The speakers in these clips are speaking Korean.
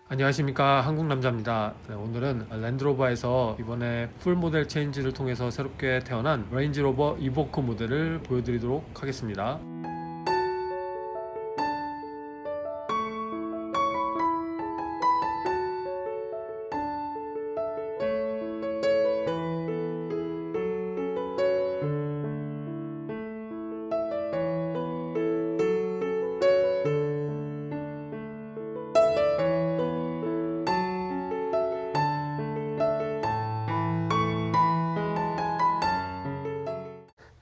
안녕하십니까, 한국남자입니다. 네, 오늘은 랜드로버에서 이번에 풀 모델 체인지를 통해서 새롭게 태어난 레인지로버 이보크 모델을 보여드리도록 하겠습니다.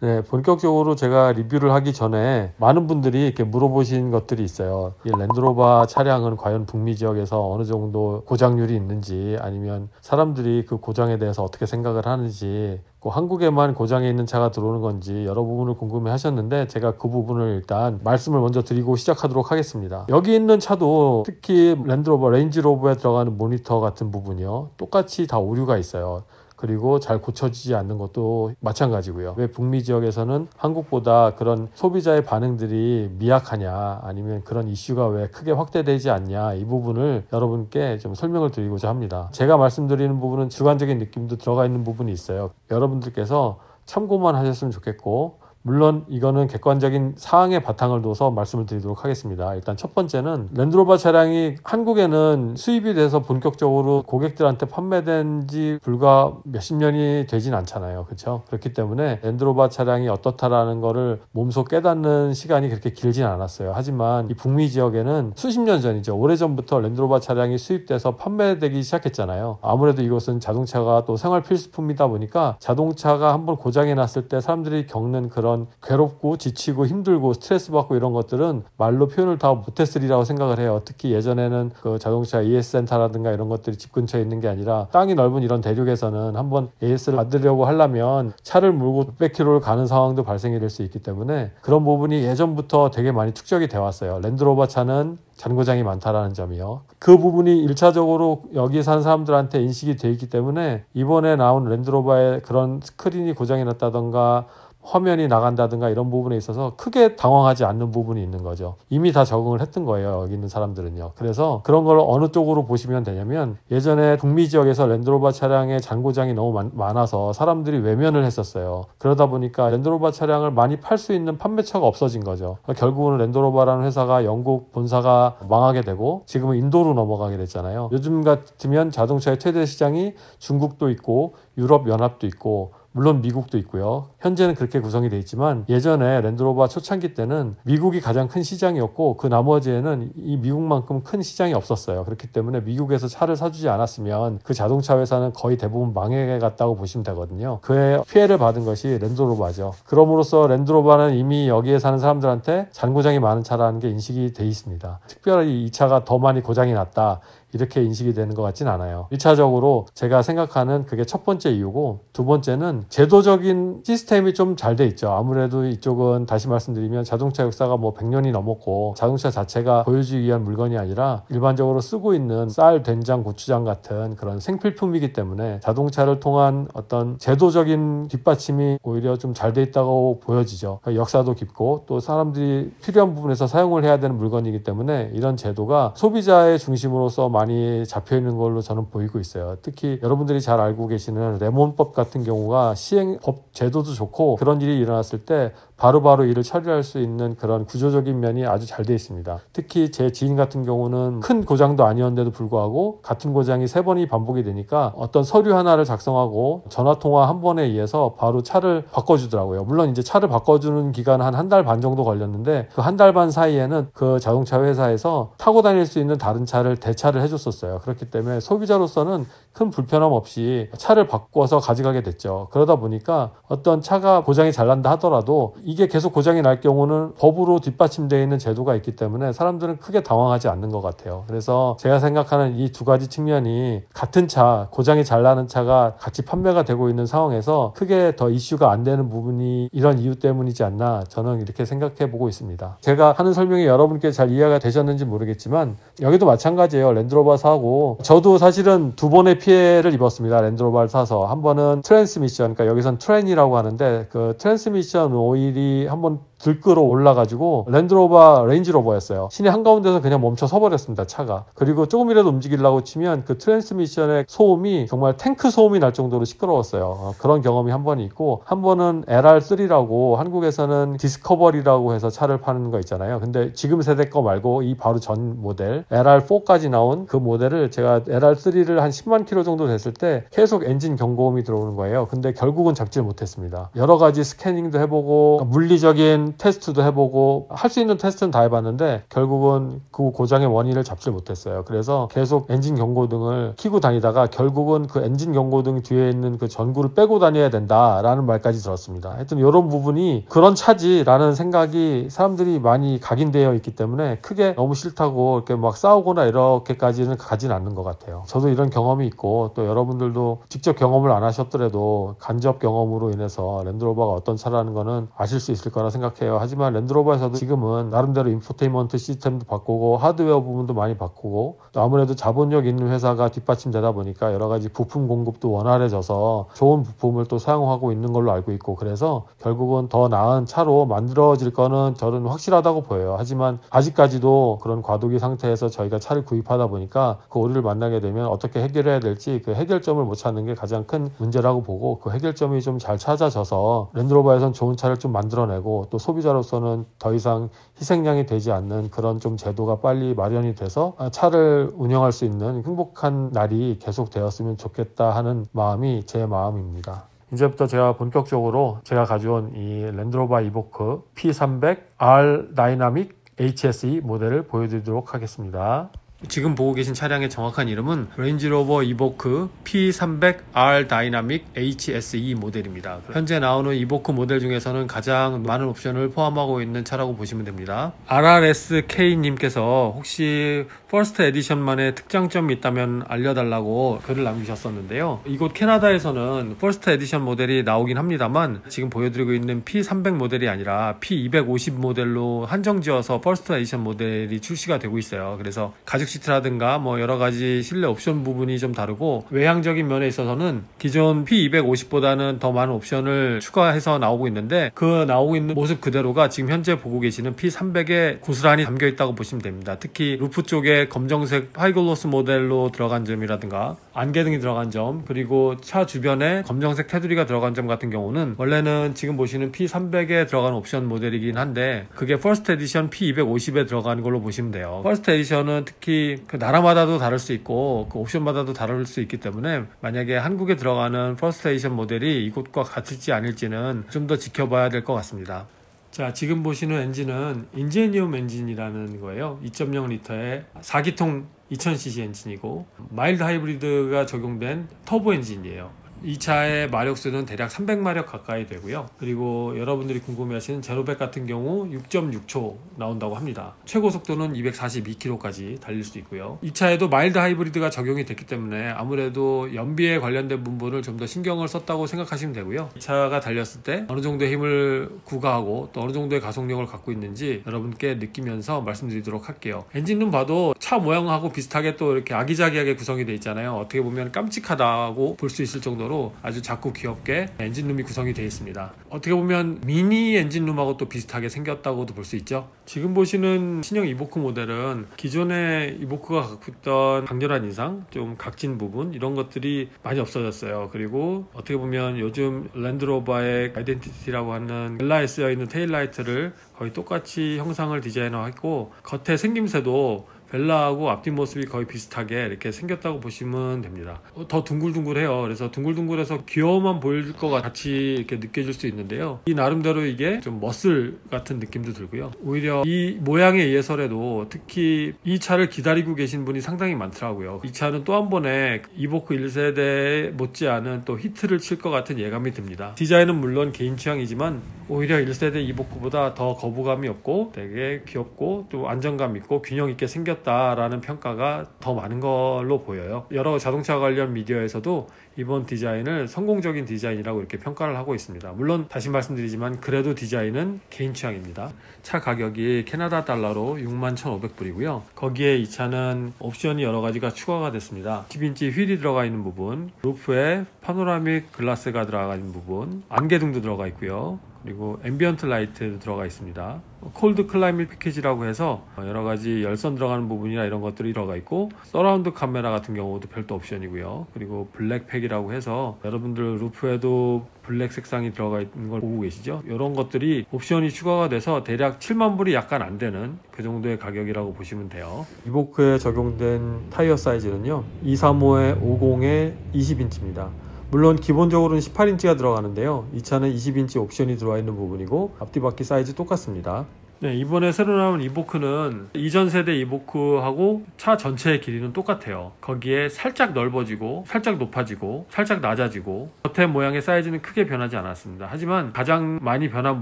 네, 본격적으로 제가 리뷰를 하기 전에 많은 분들이 이렇게 물어보신 것들이 있어요. 이 랜드로버 차량은 과연 북미 지역에서 어느 정도 고장률이 있는지, 아니면 사람들이 그 고장에 대해서 어떻게 생각을 하는지, 한국에만 고장에 있는 차가 들어오는 건지 여러 부분을 궁금해 하셨는데, 제가 그 부분을 일단 말씀을 먼저 드리고 시작하도록 하겠습니다. 여기 있는 차도 특히 랜드로버, 레인지로버에 들어가는 모니터 같은 부분이요, 똑같이 다 오류가 있어요. 그리고 잘 고쳐지지 않는 것도 마찬가지고요. 왜 북미 지역에서는 한국보다 그런 소비자의 반응들이 미약하냐, 아니면 그런 이슈가 왜 크게 확대되지 않냐, 이 부분을 여러분께 좀 설명을 드리고자 합니다. 제가 말씀드리는 부분은 주관적인 느낌도 들어가 있는 부분이 있어요. 여러분들께서 참고만 하셨으면 좋겠고, 물론 이거는 객관적인 사항의 바탕을 둬서 말씀을 드리도록 하겠습니다. 일단 첫 번째는 랜드로버 차량이 한국에는 수입이 돼서 본격적으로 고객들한테 판매된 지 불과 몇십 년이 되진 않잖아요. 그렇죠? 그렇기 때문에 랜드로버 차량이 어떻다라는 거를 몸소 깨닫는 시간이 그렇게 길진 않았어요. 하지만 이 북미 지역에는 수십 년 전이죠. 오래전부터 랜드로버 차량이 수입돼서 판매되기 시작했잖아요. 아무래도 이것은 자동차가 또 생활 필수품이다 보니까 자동차가 한번 고장이 났을 때 사람들이 겪는 그런 괴롭고 지치고 힘들고 스트레스 받고 이런 것들은 말로 표현을 다 못했으리라고 생각을 해요. 특히 예전에는 그 자동차 AS 센터라든가 이런 것들이 집 근처에 있는 게 아니라 땅이 넓은 이런 대륙에서는 한번 AS를 받으려고 하려면 차를 몰고 600km를 가는 상황도 발생이 될 수 있기 때문에 그런 부분이 예전부터 되게 많이 축적이 되어 왔어요. 랜드로버 차는 잔고장이 많다라는 점이요. 그 부분이 1차적으로 여기 산 사람들한테 인식이 되어 있기 때문에 이번에 나온 랜드로버의 그런 스크린이 고장이 났다던가 화면이 나간다든가 이런 부분에 있어서 크게 당황하지 않는 부분이 있는 거죠. 이미 다 적응을 했던 거예요, 여기 있는 사람들은요. 그래서 그런 걸 어느 쪽으로 보시면 되냐면, 예전에 북미 지역에서 랜드로버 차량의 잔고장이 너무 많아서 사람들이 외면을 했었어요. 그러다 보니까 랜드로버 차량을 많이 팔 수 있는 판매처가 없어진 거죠. 결국은 랜드로버라는 회사가 영국 본사가 망하게 되고 지금은 인도로 넘어가게 됐잖아요. 요즘 같으면 자동차의 최대 시장이 중국도 있고 유럽 연합도 있고 물론 미국도 있고요. 현재는 그렇게 구성이 되어 있지만 예전에 랜드로버 초창기 때는 미국이 가장 큰 시장이었고 그 나머지에는 이 미국만큼 큰 시장이 없었어요. 그렇기 때문에 미국에서 차를 사주지 않았으면 그 자동차 회사는 거의 대부분 망해 갔다고 보시면 되거든요. 그의 피해를 받은 것이 랜드로버죠. 그럼으로써 랜드로버는 이미 여기에 사는 사람들한테 잔고장이 많은 차라는 게 인식이 돼 있습니다. 특별히 이 차가 더 많이 고장이 났다, 이렇게 인식이 되는 것 같진 않아요. 1차적으로 제가 생각하는 그게 첫 번째 이유고, 두 번째는 제도적인 시스템이 좀 잘 돼 있죠. 아무래도 이쪽은 다시 말씀드리면 자동차 역사가 뭐 100년이 넘었고 자동차 자체가 보여주기 위한 물건이 아니라 일반적으로 쓰고 있는 쌀, 된장, 고추장 같은 그런 생필품이기 때문에 자동차를 통한 어떤 제도적인 뒷받침이 오히려 좀 잘 돼 있다고 보여지죠. 역사도 깊고 또 사람들이 필요한 부분에서 사용을 해야 되는 물건이기 때문에 이런 제도가 소비자의 중심으로서 많이 잡혀있는 걸로 저는 보이고 있어요. 특히 여러분들이 잘 알고 계시는 레몬법 같은 경우가 시행법 제도도 좋고, 그런 일이 일어났을 때 바로바로 이를 처리할 수 있는 그런 구조적인 면이 아주 잘 되어 있습니다. 특히 제 지인 같은 경우는 큰 고장도 아니었는데도 불구하고 같은 고장이 3번이 반복이 되니까 어떤 서류 하나를 작성하고 전화통화 한 번에 의해서 바로 차를 바꿔주더라고요. 물론 이제 차를 바꿔주는 기간은 한 달 반 정도 걸렸는데 그 한 달 반 사이에는 그 자동차 회사에서 타고 다닐 수 있는 다른 차를 대차를 해줬었어요. 그렇기 때문에 소비자로서는 큰 불편함 없이 차를 바꿔서 가져가게 됐죠. 그러다 보니까 어떤 차가 고장이 잘 난다 하더라도 이게 계속 고장이 날 경우는 법으로 뒷받침되어 있는 제도가 있기 때문에 사람들은 크게 당황하지 않는 것 같아요. 그래서 제가 생각하는 이 두 가지 측면이, 같은 차, 고장이 잘 나는 차가 같이 판매가 되고 있는 상황에서 크게 더 이슈가 안 되는 부분이 이런 이유 때문이지 않나, 저는 이렇게 생각해 보고 있습니다. 제가 하는 설명이 여러분께 잘 이해가 되셨는지 모르겠지만 여기도 마찬가지예요. 랜드로버 사고 저도 사실은 두 번의 피해를 입었습니다. 랜드로버를 사서. 한 번은 트랜스미션, 그러니까 여기선 트랜이라고 하는데 그 트랜스미션 오일이 한번 들끓어 올라가지고 랜드로버 레인지로버였어요. 시내 한가운데서 그냥 멈춰 서버렸습니다. 차가. 그리고 조금이라도 움직이려고 치면 그 트랜스미션의 소음이 정말 탱크 소음이 날 정도로 시끄러웠어요. 그런 경험이 한 번 있고, 한 번은 LR3라고 한국에서는 디스커버리라고 해서 차를 파는 거 있잖아요. 근데 지금 세대 거 말고 이 바로 전 모델 LR4까지 나온 그 모델을 제가 LR3를 한 10만 킬로 정도 됐을 때 계속 엔진 경고음이 들어오는 거예요. 근데 결국은 잡지 못했습니다. 여러 가지 스캐닝도 해보고 물리적인 테스트도 해보고 할 수 있는 테스트는 다 해봤는데 결국은 그 고장의 원인을 잡지 못했어요. 그래서 계속 엔진 경고등을 켜고 다니다가 결국은 그 엔진 경고등 뒤에 있는 그 전구를 빼고 다녀야 된다라는 말까지 들었습니다. 하여튼 이런 부분이 그런 차지라는 생각이 사람들이 많이 각인되어 있기 때문에 크게 너무 싫다고 이렇게 막 싸우거나 이렇게까지는 가진 않는 것 같아요. 저도 이런 경험이 있고, 또 여러분들도 직접 경험을 안 하셨더라도 간접 경험으로 인해서 랜드로버가 어떤 차라는 거는 아실 수 있을 거라 생각해요. 하지만 랜드로버에서도 지금은 나름대로 인포테인먼트 시스템도 바꾸고 하드웨어 부분도 많이 바꾸고, 또 아무래도 자본력 있는 회사가 뒷받침되다 보니까 여러 가지 부품 공급도 원활해져서 좋은 부품을 또 사용하고 있는 걸로 알고 있고, 그래서 결국은 더 나은 차로 만들어질 거는 저는 확실하다고 보여요. 하지만 아직까지도 그런 과도기 상태에서 저희가 차를 구입하다 보니까 그 오류를 만나게 되면 어떻게 해결해야 될지 그 해결점을 못 찾는 게 가장 큰 문제라고 보고, 그 해결점이 좀 잘 찾아져서 랜드로버에선 좋은 차를 좀 만들어내고, 또 소비자로서는 더 이상 희생양이 되지 않는 그런 좀 제도가 빨리 마련이 돼서 차를 운영할 수 있는 행복한 날이 계속 되었으면 좋겠다 하는 마음이 제 마음입니다. 이제부터 제가 본격적으로 제가 가져온 이 랜드로버 이보크 P300 R 다이나믹 HSE 모델을 보여드리도록 하겠습니다. 지금 보고 계신 차량의 정확한 이름은 레인지로버 이보크 P300R 다이나믹 HSE 모델입니다. 현재 나오는 이보크 모델 중에서는 가장 많은 옵션을 포함하고 있는 차라고 보시면 됩니다. RRSK님께서 혹시 퍼스트 에디션만의 특장점이 있다면 알려달라고 글을 남기셨었는데요. 이곳 캐나다에서는 퍼스트 에디션 모델이 나오긴 합니다만 지금 보여드리고 있는 P300 모델이 아니라 P250 모델로 한정지어서 퍼스트 에디션 모델이 출시가 되고 있어요. 그래서 가죽 시트라든가 뭐 여러가지 실내 옵션 부분이 좀 다르고, 외향적인 면에 있어서는 기존 P250보다는 더 많은 옵션을 추가해서 나오고 있는데, 그 나오고 있는 모습 그대로가 지금 현재 보고 계시는 P300에 고스란히 담겨 있다고 보시면 됩니다. 특히 루프 쪽에 검정색 하이글로스 모델로 들어간 점이라든가 안개등이 들어간 점, 그리고 차 주변에 검정색 테두리가 들어간 점 같은 경우는 원래는 지금 보시는 P300에 들어간 옵션 모델이긴 한데 그게 퍼스트 에디션 P250에 들어간 걸로 보시면 돼요. 퍼스트 에디션은 특히 그 나라마다도 다를 수 있고 그 옵션마다도 다를 수 있기 때문에 만약에 한국에 들어가는 퍼스트 에디션 모델이 이곳과 같을지 아닐지는 좀 더 지켜봐야 될 것 같습니다. 자, 지금 보시는 엔진은 인제니움 엔진이라는 거예요. 2.0L의 4기통 2000cc 엔진이고 마일드 하이브리드가 적용된 터보 엔진이에요. 이 차의 마력수는 대략 300마력 가까이 되고요. 그리고 여러분들이 궁금해하시는 제로백 같은 경우 6.6초 나온다고 합니다. 최고 속도는 242km까지 달릴 수 있고요. 이 차에도 마일드 하이브리드가 적용이 됐기 때문에 아무래도 연비에 관련된 부분을 좀 더 신경을 썼다고 생각하시면 되고요. 이 차가 달렸을 때 어느 정도의 힘을 구가하고 또 어느 정도의 가속력을 갖고 있는지 여러분께 느끼면서 말씀드리도록 할게요. 엔진룸 봐도 차 모양하고 비슷하게 또 이렇게 아기자기하게 구성이 되어 있잖아요. 어떻게 보면 깜찍하다고 볼 수 있을 정도로 아주 작고 귀엽게 엔진룸이 구성이 되어 있습니다. 어떻게 보면 미니 엔진룸하고 또 비슷하게 생겼다고도 볼 수 있죠. 지금 보시는 신형 이보크 모델은 기존의 이보크가 갖고 있던 강렬한 인상, 좀 각진 부분 이런 것들이 많이 없어졌어요. 그리고 어떻게 보면 요즘 랜드로버의 아이덴티티라고 하는 벨라에 쓰여 있는 테일라이트를 거의 똑같이 형상을 디자인하고 겉에 생김새도 벨라하고 앞뒷 모습이 거의 비슷하게 이렇게 생겼다고 보시면 됩니다. 더 둥글둥글해요. 그래서 둥글둥글해서 귀여워만 보일 것 같이 이렇게 느껴질 수 있는데요. 이 나름대로 이게 좀 머슬 같은 느낌도 들고요. 오히려 이 모양에 의해서라도 특히 이 차를 기다리고 계신 분이 상당히 많더라고요. 이 차는 또 한 번에 이보크 1세대 못지않은 또 히트를 칠 것 같은 예감이 듭니다. 디자인은 물론 개인 취향이지만 오히려 1세대 이보크보다 더 거부감이 없고 되게 귀엽고 또 안정감 있고 균형 있게 생겼다라는 평가가 더 많은 걸로 보여요. 여러 자동차 관련 미디어에서도 이번 디자인을 성공적인 디자인이라고 이렇게 평가를 하고 있습니다. 물론 다시 말씀드리지만 그래도 디자인은 개인 취향입니다. 차 가격이 캐나다 달러로 61,500불이고요. 거기에 이 차는 옵션이 여러 가지가 추가가 됐습니다. 10인치 휠이 들어가 있는 부분, 루프에 파노라믹 글라스가 들어가 있는 부분, 안개등도 들어가 있고요. 그리고 앰비언트 라이트 들어가 있습니다. 콜드 클라이밋 패키지라고 해서 여러가지 열선 들어가는 부분이나 이런 것들이 들어가 있고, 서라운드 카메라 같은 경우도 별도 옵션이고요. 그리고 블랙팩이라고 해서 여러분들 루프에도 블랙 색상이 들어가 있는 걸 보고 계시죠? 이런 것들이 옵션이 추가가 돼서 대략 7만 불이 약간 안 되는 그 정도의 가격이라고 보시면 돼요. 이보크에 적용된 타이어 사이즈는요, 235에 50에 20인치입니다. 물론 기본적으로는 18인치가 들어가는데요, 이 차는 20인치 옵션이 들어와 있는 부분이고 앞뒤바퀴 사이즈 똑같습니다. 네, 이번에 새로 나온 이보크는 이전 세대 이보크하고 차 전체의 길이는 똑같아요. 거기에 살짝 넓어지고 살짝 높아지고 살짝 낮아지고 겉에 모양의 사이즈는 크게 변하지 않았습니다. 하지만 가장 많이 변한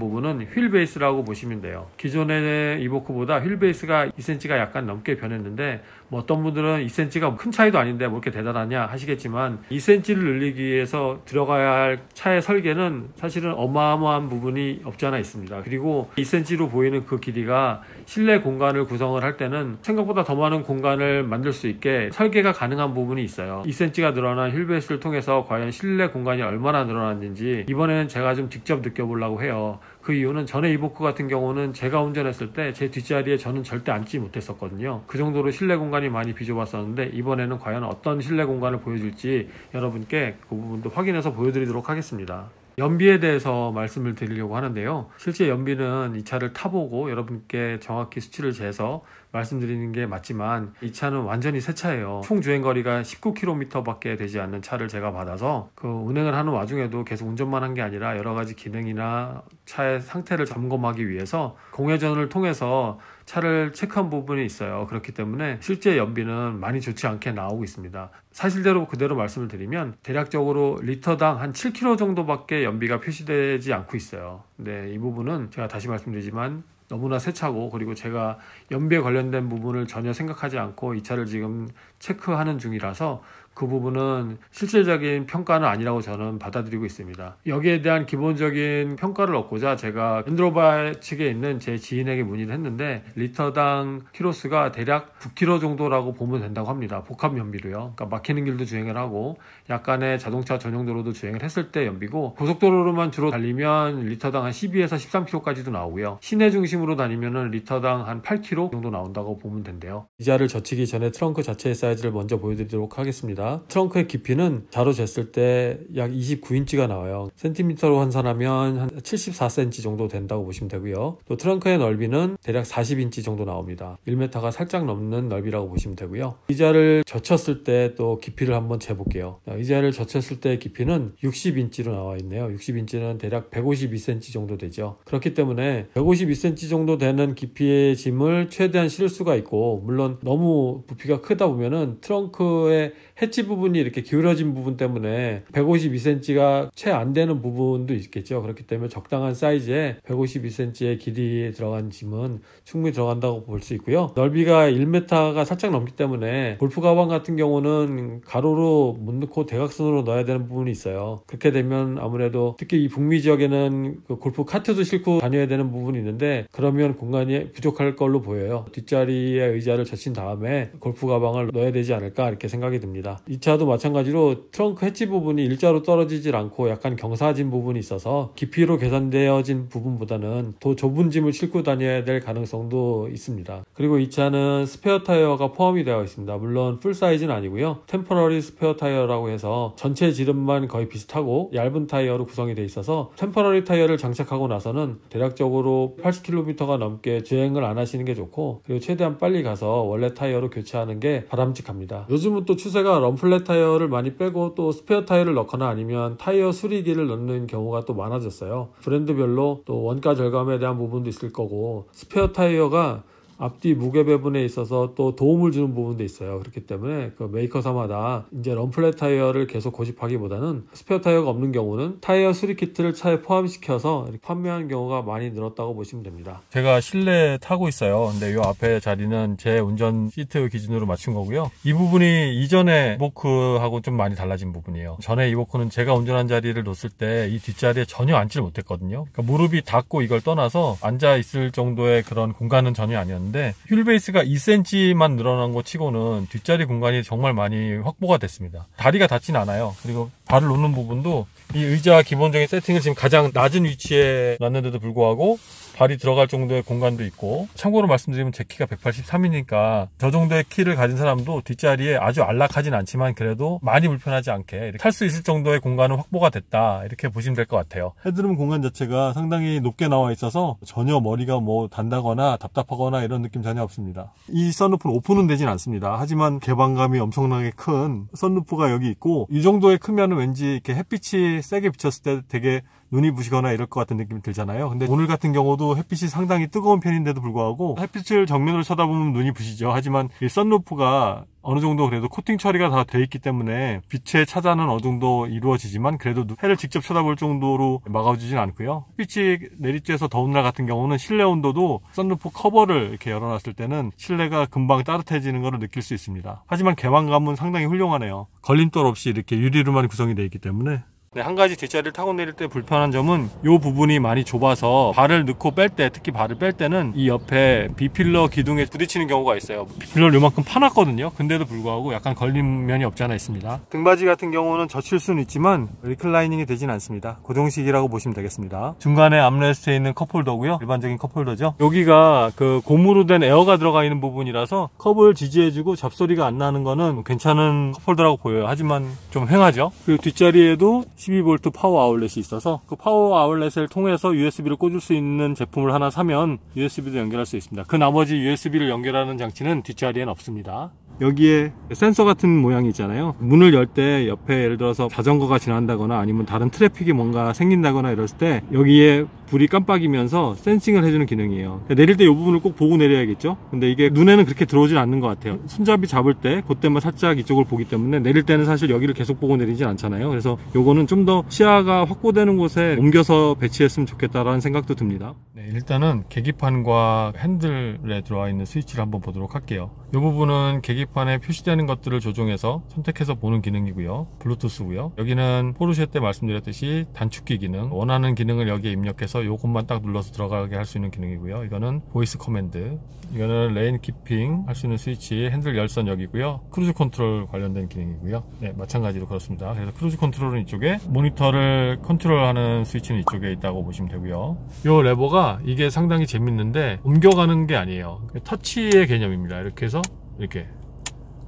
부분은 휠 베이스라고 보시면 돼요. 기존의 이보크보다 휠 베이스가 2cm가 약간 넘게 변했는데, 뭐 어떤 분들은 2cm가 큰 차이도 아닌데 뭐 이렇게 대단하냐 하시겠지만, 2cm를 늘리기 위해서 들어가야 할 차의 설계는 사실은 어마어마한 부분이 없지 않아 있습니다. 그리고 2cm로 보이는 그 길이가 실내 공간을 구성을 할 때는 생각보다 더 많은 공간을 만들 수 있게 설계가 가능한 부분이 있어요. 2cm가 늘어난 휠베이스를 통해서 과연 실내 공간이 얼마나 늘어났는지 이번에는 제가 좀 직접 느껴보려고 해요. 그 이유는 전에 이보크 같은 경우는 제가 운전했을 때 제 뒷자리에 저는 절대 앉지 못했었거든요. 그 정도로 실내 공간이 많이 비좁았었는데, 이번에는 과연 어떤 실내 공간을 보여줄지 여러분께 그 부분도 확인해서 보여드리도록 하겠습니다. 연비에 대해서 말씀을 드리려고 하는데요, 실제 연비는 이 차를 타보고 여러분께 정확히 수치를 재서 말씀드리는 게 맞지만, 이 차는 완전히 새 차예요. 총 주행거리가 19km 밖에 되지 않는 차를 제가 받아서 그 운행을 하는 와중에도 계속 운전만 한 게 아니라 여러가지 기능이나 차의 상태를 점검하기 위해서 공회전을 통해서 차를 체크한 부분이 있어요. 그렇기 때문에 실제 연비는 많이 좋지 않게 나오고 있습니다. 사실대로 그대로 말씀을 드리면 대략적으로 리터당 한 7km 정도밖에 연비가 표시되지 않고 있어요. 근데 이 부분은 제가 다시 말씀드리지만 너무나 새 차고, 그리고 제가 연비에 관련된 부분을 전혀 생각하지 않고 이 차를 지금 체크하는 중이라서 그 부분은 실질적인 평가는 아니라고 저는 받아들이고 있습니다. 여기에 대한 기본적인 평가를 얻고자 제가 랜드로버 측에 있는 제 지인에게 문의를 했는데, 리터당 키로수가 대략 9km 정도라고 보면 된다고 합니다. 복합 연비로요. 그러니까 막히는 길도 주행을 하고 약간의 자동차 전용 도로도 주행을 했을 때 연비고, 고속도로로만 주로 달리면 리터당 한 12에서 13km까지도 나오고요, 시내 중심으로 다니면 리터당 한 8km 정도 나온다고 보면 된대요. 이 차를 젖히기 전에 트렁크 자체의 사이즈를 먼저 보여드리도록 하겠습니다. 트렁크의 깊이는 자로 쟀을 때 약 29인치가 나와요. 센티미터로 환산하면 한 74cm 정도 된다고 보시면 되고요. 또 트렁크의 넓이는 대략 40인치 정도 나옵니다. 1m가 살짝 넘는 넓이라고 보시면 되고요. 의자를 젖혔을 때 또 깊이를 한번 재볼게요. 의자를 젖혔을 때 깊이는 60인치로 나와 있네요. 60인치는 대략 152cm 정도 되죠. 그렇기 때문에 152cm 정도 되는 깊이의 짐을 최대한 실을 수가 있고, 물론 너무 부피가 크다 보면은 트렁크의 해치 부분이 이렇게 기울어진 부분 때문에 152cm가 채 안 되는 부분도 있겠죠. 그렇기 때문에 적당한 사이즈의 152cm의 길이에 들어간 짐은 충분히 들어간다고 볼 수 있고요. 넓이가 1m가 살짝 넘기 때문에 골프 가방 같은 경우는 가로로 못 넣고 대각선으로 넣어야 되는 부분이 있어요. 그렇게 되면 아무래도 특히 이 북미 지역에는 그 골프 카트도 싣고 다녀야 되는 부분이 있는데, 그러면 공간이 부족할 걸로 보여요. 뒷자리에 의자를 젖힌 다음에 골프 가방을 넣어야 되지 않을까 이렇게 생각이 듭니다. 이 차도 마찬가지로 트렁크 해치 부분이 일자로 떨어지질 않고 약간 경사진 부분이 있어서 깊이로 계산되어진 부분보다는 더 좁은 짐을 싣고 다녀야 될 가능성도 있습니다. 그리고 이 차는 스페어 타이어가 포함이 되어 있습니다. 물론 풀 사이즈는 아니고요, 템퍼러리 스페어 타이어라고 해서 전체 지름만 거의 비슷하고 얇은 타이어로 구성이 되어 있어서 템퍼러리 타이어를 장착하고 나서는 대략적으로 80km가 넘게 주행을 안 하시는 게 좋고, 그리고 최대한 빨리 가서 원래 타이어로 교체하는 게 바람직합니다. 요즘은 또 추세가 럼플렛 타이어를 많이 빼고 또 스페어 타이어를 넣거나 아니면 타이어 수리기를 넣는 경우가 또 많아졌어요. 브랜드별로 또 원가 절감에 대한 부분도 있을 거고, 스페어 타이어가 앞뒤 무게 배분에 있어서 또 도움을 주는 부분도 있어요. 그렇기 때문에 그 메이커사마다 이제 럼플렛 타이어를 계속 고집하기보다는 스페어 타이어가 없는 경우는 타이어 수리 키트를 차에 포함시켜서 판매하는 경우가 많이 늘었다고 보시면 됩니다. 제가 실내 타고 있어요. 근데 이 앞에 자리는 제 운전 시트 기준으로 맞춘 거고요. 이 부분이 이전에 이보크하고 좀 많이 달라진 부분이에요. 전에 이보크는 제가 운전한 자리를 놓았을 때 이 뒷자리에 전혀 앉지를 못했거든요. 그러니까 무릎이 닿고 이걸 떠나서 앉아 있을 정도의 그런 공간은 전혀 아니었는데, 휠베이스가 2cm만 늘어난 거 치고는 뒷자리 공간이 정말 많이 확보가 됐습니다. 다리가 닿진 않아요. 그리고 발을 놓는 부분도 이 의자 기본적인 세팅을 지금 가장 낮은 위치에 놨는데도 불구하고 발이 들어갈 정도의 공간도 있고, 참고로 말씀드리면 제 키가 183이니까 저 정도의 키를 가진 사람도 뒷자리에 아주 안락하진 않지만 그래도 많이 불편하지 않게 탈 수 있을 정도의 공간은 확보가 됐다, 이렇게 보시면 될 것 같아요. 헤드룸 공간 자체가 상당히 높게 나와 있어서 전혀 머리가 뭐 단다거나 답답하거나 이런 느낌 전혀 없습니다. 이 썬루프는 오픈은 되진 않습니다. 하지만 개방감이 엄청나게 큰 썬루프가 여기 있고, 이 정도의 크면 왠지 이렇게 햇빛이 세게 비쳤을 때 되게 눈이 부시거나 이럴 것 같은 느낌이 들잖아요. 근데 오늘 같은 경우도 햇빛이 상당히 뜨거운 편인데도 불구하고 햇빛을 정면으로 쳐다보면 눈이 부시죠. 하지만 이 썬루프가 어느 정도 그래도 코팅 처리가 다 돼 있기 때문에 빛의 차단은 어느 정도 이루어지지만 그래도 해를 직접 쳐다볼 정도로 막아주진 않고요. 햇빛이 내리쬐서 더운 날 같은 경우는 실내 온도도 썬루프 커버를 이렇게 열어놨을 때는 실내가 금방 따뜻해지는 것을 느낄 수 있습니다. 하지만 개방감은 상당히 훌륭하네요. 걸림돌 없이 이렇게 유리로만 구성이 되어 있기 때문에. 네, 한 가지 뒷자리를 타고 내릴 때 불편한 점은 이 부분이 많이 좁아서 발을 넣고 뺄 때, 특히 발을 뺄 때는 이 옆에 B필러 기둥에 부딪히는 경우가 있어요. B필러를 요만큼 파놨거든요. 근데도 불구하고 약간 걸림면이 없지 않아 있습니다. 등받이 같은 경우는 젖힐 수는 있지만 리클라이닝이 되진 않습니다. 고정식이라고 보시면 되겠습니다. 중간에 암레스트에 있는 컵홀더고요. 일반적인 컵홀더죠. 여기가 그 고무로 된 에어가 들어가 있는 부분이라서 컵을 지지해주고 잡소리가 안 나는 거는 괜찮은 컵홀더라고 보여요. 하지만 좀 휑하죠. 그리고 뒷자리에도 12V 파워 아울렛이 있어서 그 파워 아울렛을 통해서 USB를 꽂을 수 있는 제품을 하나 사면 USB도 연결할 수 있습니다. 그 나머지 USB를 연결하는 장치는 뒷자리엔 없습니다. 여기에 센서 같은 모양이 있잖아요. 문을 열 때 옆에 예를 들어서 자전거가 지난다거나 아니면 다른 트래픽이 뭔가 생긴다거나 이랬을 때 여기에 불이 깜빡이면서 센싱을 해주는 기능이에요. 내릴 때 이 부분을 꼭 보고 내려야겠죠. 근데 이게 눈에는 그렇게 들어오진 않는 것 같아요. 손잡이 잡을 때 그때만 살짝 이쪽을 보기 때문에 내릴 때는 사실 여기를 계속 보고 내리진 않잖아요. 그래서 요거는 좀 더 시야가 확보되는 곳에 옮겨서 배치했으면 좋겠다라는 생각도 듭니다. 네, 일단은 계기판과 핸들에 들어와 있는 스위치를 한번 보도록 할게요. 이 부분은 계기판에 표시되는 것들을 조정해서 선택해서 보는 기능이고요. 블루투스고요. 여기는 포르쉐 때 말씀드렸듯이 단축키 기능, 원하는 기능을 여기에 입력해서 요것만 딱 눌러서 들어가게 할 수 있는 기능이고요. 이거는 보이스 커맨드, 이거는 레인 키핑 할 수 있는 스위치, 핸들 열선 여기고요. 크루즈 컨트롤 관련된 기능이고요. 네, 마찬가지로 그렇습니다. 그래서 크루즈 컨트롤은 이쪽에, 모니터를 컨트롤하는 스위치는 이쪽에 있다고 보시면 되고요. 요 레버가 이게 상당히 재밌는데 옮겨가는 게 아니에요. 터치의 개념입니다. 이렇게 해서 이렇게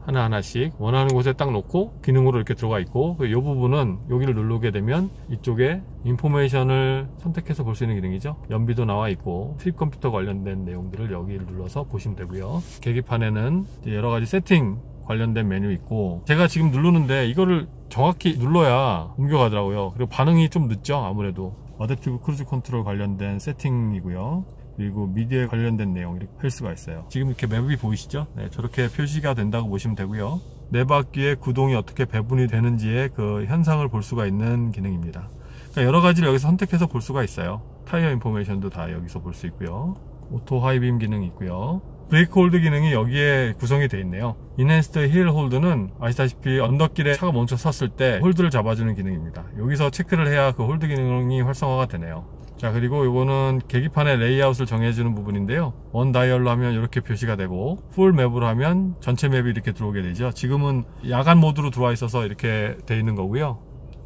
하나하나씩 원하는 곳에 딱 놓고 기능으로 이렇게 들어가 있고, 이 부분은 여기를 누르게 되면 이쪽에 인포메이션을 선택해서 볼 수 있는 기능이죠. 연비도 나와 있고 트립 컴퓨터 관련된 내용들을 여기를 눌러서 보시면 되고요. 계기판에는 여러가지 세팅 관련된 메뉴 있고, 제가 지금 누르는데 이거를 정확히 눌러야 옮겨가더라고요. 그리고 반응이 좀 늦죠. 아무래도 어댑티브 크루즈 컨트롤 관련된 세팅이고요. 그리고 미디어에 관련된 내용 이렇게 할 수가 있어요. 지금 이렇게 맵이 보이시죠? 네, 저렇게 표시가 된다고 보시면 되고요. 네 바퀴의 구동이 어떻게 배분이 되는지의 그 현상을 볼 수가 있는 기능입니다. 그러니까 여러 가지를 여기서 선택해서 볼 수가 있어요. 타이어 인포메이션도 다 여기서 볼 수 있고요. 오토 하이빔 기능이 있고요. 브레이크 홀드 기능이 여기에 구성이 되어 있네요. 인핸스드 힐 홀드는 아시다시피 언덕길에 차가 멈춰 섰을 때 홀드를 잡아주는 기능입니다. 여기서 체크를 해야 그 홀드 기능이 활성화가 되네요. 자, 그리고 이거는 계기판의 레이아웃을 정해주는 부분인데요. 원 다이얼로 하면 이렇게 표시가 되고, 풀 맵으로 하면 전체 맵이 이렇게 들어오게 되죠. 지금은 야간 모드로 들어와 있어서 이렇게 되어 있는 거고요.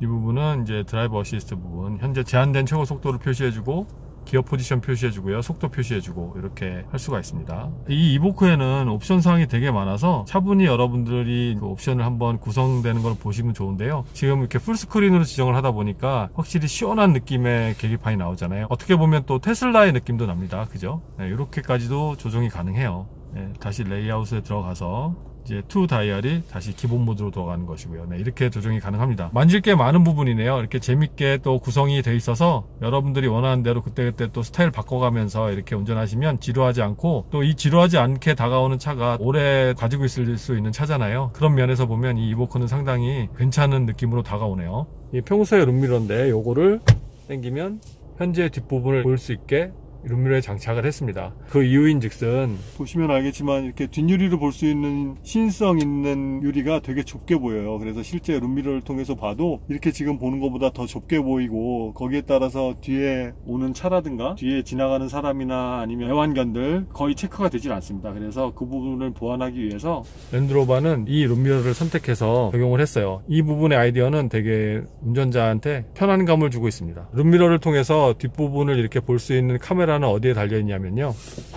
이 부분은 이제 드라이브 어시스트 부분, 현재 제한된 최고 속도를 표시해주고 기어 포지션 표시해주고요, 속도 표시해주고 이렇게 할 수가 있습니다. 이 이보크에는 옵션 사항이 되게 많아서 차분히 여러분들이 그 옵션을 한번 구성되는 걸 보시면 좋은데요. 지금 이렇게 풀스크린으로 지정을 하다 보니까 확실히 시원한 느낌의 계기판이 나오잖아요. 어떻게 보면 또 테슬라의 느낌도 납니다. 그죠? 네, 이렇게까지도 조정이 가능해요. 네, 다시 레이아웃에 들어가서 이제 투 다이얼이 다시 기본 모드로 들어가는 것이고요. 네, 이렇게 조정이 가능합니다. 만질 게 많은 부분이네요. 이렇게 재밌게 또 구성이 돼 있어서 여러분들이 원하는 대로 그때그때 또 스타일 바꿔가면서 이렇게 운전하시면 지루하지 않고, 또 이 지루하지 않게 다가오는 차가 오래 가지고 있을 수 있는 차잖아요. 그런 면에서 보면 이 이보크는 상당히 괜찮은 느낌으로 다가오네요. 이 평소의 룸미러인데 요거를 당기면 현재 뒷부분을 볼 수 있게 룸미러에 장착을 했습니다. 그 이유인 즉슨 보시면 알겠지만 이렇게 뒷유리를 볼 수 있는 신성 있는 유리가 되게 좁게 보여요. 그래서 실제 룸미러를 통해서 봐도 이렇게 지금 보는 것보다 더 좁게 보이고, 거기에 따라서 뒤에 오는 차라든가 뒤에 지나가는 사람이나 아니면 애완견들 거의 체크가 되질 않습니다. 그래서 그 부분을 보완하기 위해서 랜드로버는 이 룸미러를 선택해서 적용을 했어요. 이 부분의 아이디어는 되게 운전자한테 편안감을 주고 있습니다. 룸미러를 통해서 뒷부분을 이렇게 볼 수 있는 카메라는 어디에 달려 있냐면요,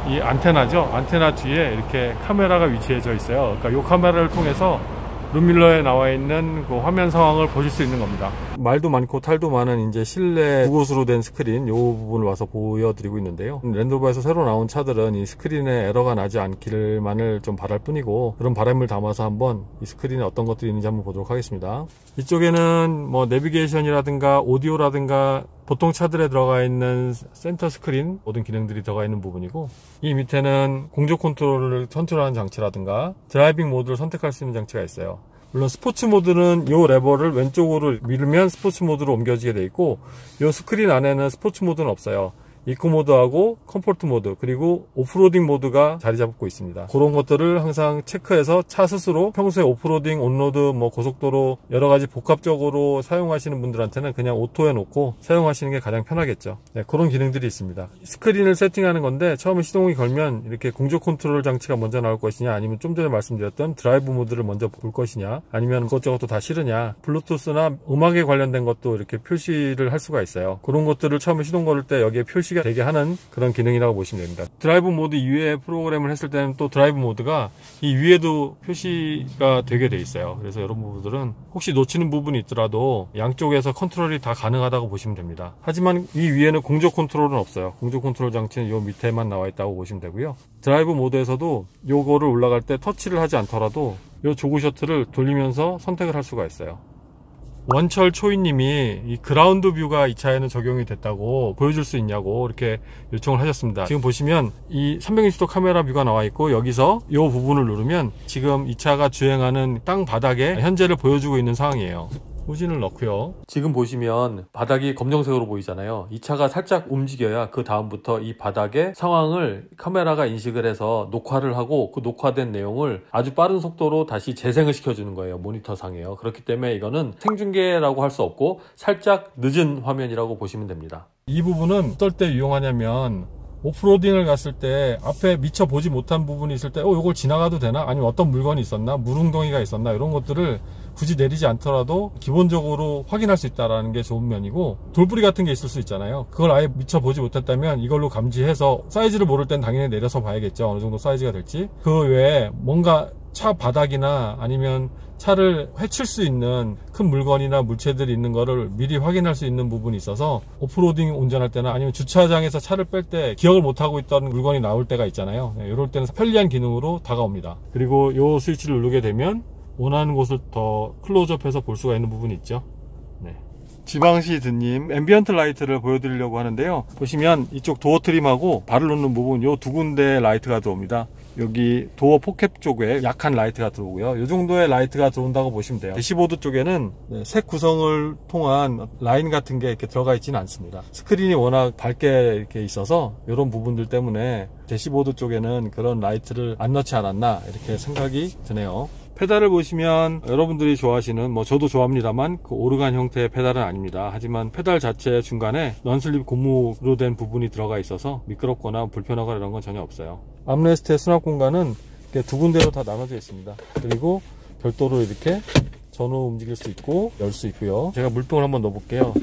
이 안테나죠. 안테나 뒤에 이렇게 카메라가 위치해져 있어요. 그러니까 이 카메라를 통해서 룸밀러에 나와 있는 그 화면 상황을 보실 수 있는 겁니다. 말도 많고 탈도 많은 이제 실내 구곳으로 된 스크린, 이 부분을 와서 보여드리고 있는데요. 랜드로버에서 새로 나온 차들은 이 스크린에 에러가 나지 않기만을 좀 바랄 뿐이고, 그런 바람을 담아서 한번 이 스크린에 어떤 것들이 있는지 한번 보도록 하겠습니다. 이쪽에는 뭐 내비게이션이라든가 오디오라든가 보통 차들에 들어가 있는 센터 스크린 모든 기능들이 들어가 있는 부분이고, 이 밑에는 공조 컨트롤을 컨트롤하는 장치라든가 드라이빙 모드를 선택할 수 있는 장치가 있어요. 물론 스포츠 모드는 이 레버를 왼쪽으로 밀면 스포츠 모드로 옮겨지게 되어 있고, 이 스크린 안에는 스포츠 모드는 없어요. 이코 모드하고 컴포트 모드, 그리고 오프로딩 모드가 자리 잡고 있습니다. 그런 것들을 항상 체크해서 차 스스로 평소에 오프로딩, 온로드, 뭐 고속도로 여러가지 복합적으로 사용하시는 분들한테는 그냥 오토에 놓고 사용하시는 게 가장 편하겠죠. 네, 그런 기능들이 있습니다. 스크린을 세팅하는 건데, 처음에 시동이 걸면 이렇게 공조 컨트롤 장치가 먼저 나올 것이냐, 아니면 좀 전에 말씀드렸던 드라이브 모드를 먼저 볼 것이냐, 아니면 그것저것도 다 싫으냐, 블루투스나 음악에 관련된 것도 이렇게 표시를 할 수가 있어요. 그런 것들을 처음에 시동 걸을 때 여기에 표시가 되게 하는 그런 기능이라고 보시면 됩니다. 드라이브 모드 이외에 프로그램을 했을 때는 또 드라이브 모드가 이 위에도 표시가 되게 돼 있어요. 그래서 이런 부분들은 혹시 놓치는 부분이 있더라도 양쪽에서 컨트롤이 다 가능하다고 보시면 됩니다. 하지만 이 위에는 공조 컨트롤은 없어요. 공조 컨트롤 장치는 이 밑에만 나와 있다고 보시면 되고요. 드라이브 모드에서도 요거를 올라갈 때 터치를 하지 않더라도 요 조그 셔틀을 돌리면서 선택을 할 수가 있어요. 원철 초이님이 이 그라운드 뷰가 이 차에는 적용이 됐다고 보여줄 수 있냐고 이렇게 요청을 하셨습니다. 지금 보시면 이 360도 카메라 뷰가 나와 있고, 여기서 이 부분을 누르면 지금 이 차가 주행하는 땅 바닥에 현재를 보여주고 있는 상황이에요. 후진을 넣고요. 지금 보시면 바닥이 검정색으로 보이잖아요. 이 차가 살짝 움직여야 그 다음부터 이 바닥의 상황을 카메라가 인식을 해서 녹화를 하고, 그 녹화된 내용을 아주 빠른 속도로 다시 재생을 시켜주는 거예요. 모니터상에요. 그렇기 때문에 이거는 생중계라고 할 수 없고 살짝 늦은 화면이라고 보시면 됩니다. 이 부분은 어떨 때 유용하냐면, 오프로딩을 갔을 때 앞에 미처 보지 못한 부분이 있을 때 이걸 지나가도 되나? 아니면 어떤 물건이 있었나? 물웅덩이가 있었나? 이런 것들을 굳이 내리지 않더라도 기본적으로 확인할 수 있다는 게 좋은 면이고, 돌부리 같은 게 있을 수 있잖아요. 그걸 아예 미처 보지 못했다면 이걸로 감지해서 사이즈를 모를 땐 당연히 내려서 봐야겠죠. 어느 정도 사이즈가 될지. 그 외에 뭔가 차 바닥이나 아니면 차를 헤칠 수 있는 큰 물건이나 물체들이 있는 거를 미리 확인할 수 있는 부분이 있어서, 오프로딩 운전할 때나 아니면 주차장에서 차를 뺄 때 기억을 못하고 있던 물건이 나올 때가 있잖아요. 네, 이럴 때는 편리한 기능으로 다가옵니다. 그리고 이 스위치를 누르게 되면 원하는 곳을 더 클로즈업해서 볼 수가 있는 부분이 있죠. 네. 지방시드님 앰비언트 라이트를 보여드리려고 하는데요. 보시면 이쪽 도어 트림하고 발을 놓는 부분, 요 두 군데 라이트가 들어옵니다. 여기 도어 포켓 쪽에 약한 라이트가 들어오고요. 이 정도의 라이트가 들어온다고 보시면 돼요. 대시보드 쪽에는 색 구성을 통한 라인 같은 게 이렇게 들어가 있지는 않습니다. 스크린이 워낙 밝게 이렇게 있어서 이런 부분들 때문에 대시보드 쪽에는 그런 라이트를 안 넣지 않았나 이렇게 생각이 드네요. 페달을 보시면 여러분들이 좋아하시는, 뭐 저도 좋아합니다만, 그 오르간 형태의 페달은 아닙니다. 하지만 페달 자체 중간에 넌슬립 고무로 된 부분이 들어가 있어서 미끄럽거나 불편하거나 이런 건 전혀 없어요. 암레스트의 수납 공간은 두 군데로 다 나눠져 있습니다. 그리고 별도로 이렇게 전후 움직일 수 있고 열 수 있고요. 제가 물병을 한번 넣어볼게요.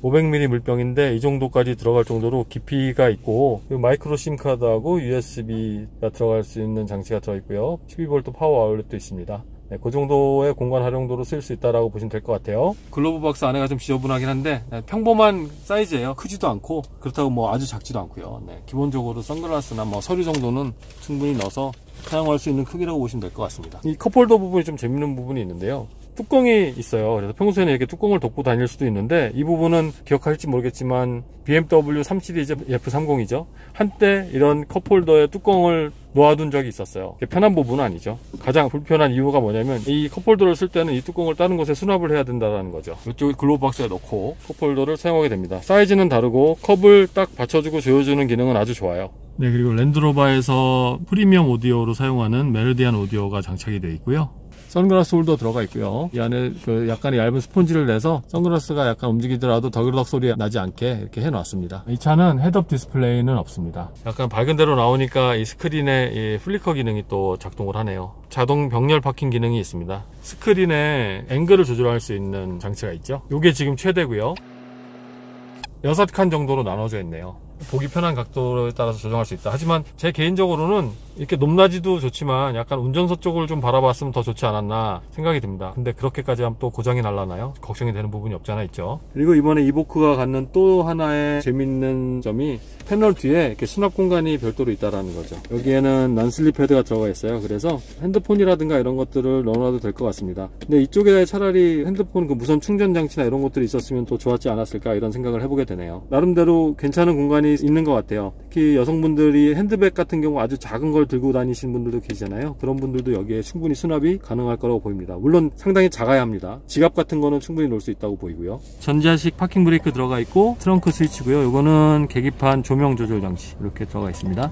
500ml 물병인데 이 정도까지 들어갈 정도로 깊이가 있고, 마이크로 심카드하고 USB가 들어갈 수 있는 장치가 들어있고요. 12V 파워 아울렛도 있습니다. 네, 그 정도의 공간 활용도로 쓸 수 있다라고 보시면 될 것 같아요. 글러브 박스 안에가 좀 지저분하긴 한데 평범한 사이즈예요. 크지도 않고 그렇다고 뭐 아주 작지도 않고요. 네, 기본적으로 선글라스나 뭐 서류 정도는 충분히 넣어서 사용할 수 있는 크기라고 보시면 될 것 같습니다. 이 컵홀더 부분이 좀 재밌는 부분이 있는데요. 뚜껑이 있어요. 그래서 평소에는 이렇게 뚜껑을 덮고 다닐 수도 있는데 이 부분은 기억하실지 모르겠지만 BMW 3 시리즈 F30이죠. 한때 이런 컵홀더에 뚜껑을 놓아둔 적이 있었어요. 편한 부분은 아니죠. 가장 불편한 이유가 뭐냐면 이 컵홀더를 쓸 때는 이 뚜껑을 다른 곳에 수납을 해야 된다는 거죠. 이쪽 글로브박스에 넣고 컵홀더를 사용하게 됩니다. 사이즈는 다르고 컵을 딱 받쳐주고 조여주는 기능은 아주 좋아요. 네, 그리고 랜드로버에서 프리미엄 오디오로 사용하는 메르디안 오디오가 장착이 되어 있고요. 선글라스 홀더 들어가 있고요. 이 안에 약간의 얇은 스폰지를 내서 선글라스가 약간 움직이더라도 더그덕 소리 나지 않게 이렇게 해놨습니다. 이 차는 헤드업 디스플레이는 없습니다. 약간 밝은 데로 나오니까 이 스크린에 이 플리커 기능이 또 작동을 하네요. 자동 병렬 파킹 기능이 있습니다. 스크린에 앵글을 조절할 수 있는 장치가 있죠. 이게 지금 최대고요. 6칸 정도로 나눠져 있네요. 보기 편한 각도에 따라서 조정할 수 있다. 하지만 제 개인적으로는 이렇게 높낮이도 좋지만 약간 운전석 쪽을 좀 바라봤으면 더 좋지 않았나 생각이 듭니다. 근데 그렇게까지 하면 또 고장이 날라나요? 걱정이 되는 부분이 없지 않아 있죠. 그리고 이번에 이보크가 갖는 또 하나의 재밌는 점이 패널 뒤에 이렇게 수납 공간이 별도로 있다라는 거죠. 여기에는 난슬립 패드가 들어가 있어요. 그래서 핸드폰이라든가 이런 것들을 넣어놔도 될 것 같습니다. 근데 이쪽에 차라리 핸드폰 그 무선 충전 장치나 이런 것들이 있었으면 더 좋았지 않았을까 이런 생각을 해보게 되네요. 나름대로 괜찮은 공간이 있는 것 같아요. 특히 여성분들이 핸드백 같은 경우 아주 작은 걸 들고 다니시는 분들도 계시잖아요. 그런 분들도 여기에 충분히 수납이 가능할 거라고 보입니다. 물론 상당히 작아야 합니다. 지갑 같은 거는 충분히 놓을 수 있다고 보이고요. 전자식 파킹 브레이크 들어가 있고 트렁크 스위치고요. 이거는 계기판 조명 조절 장치 이렇게 들어가 있습니다.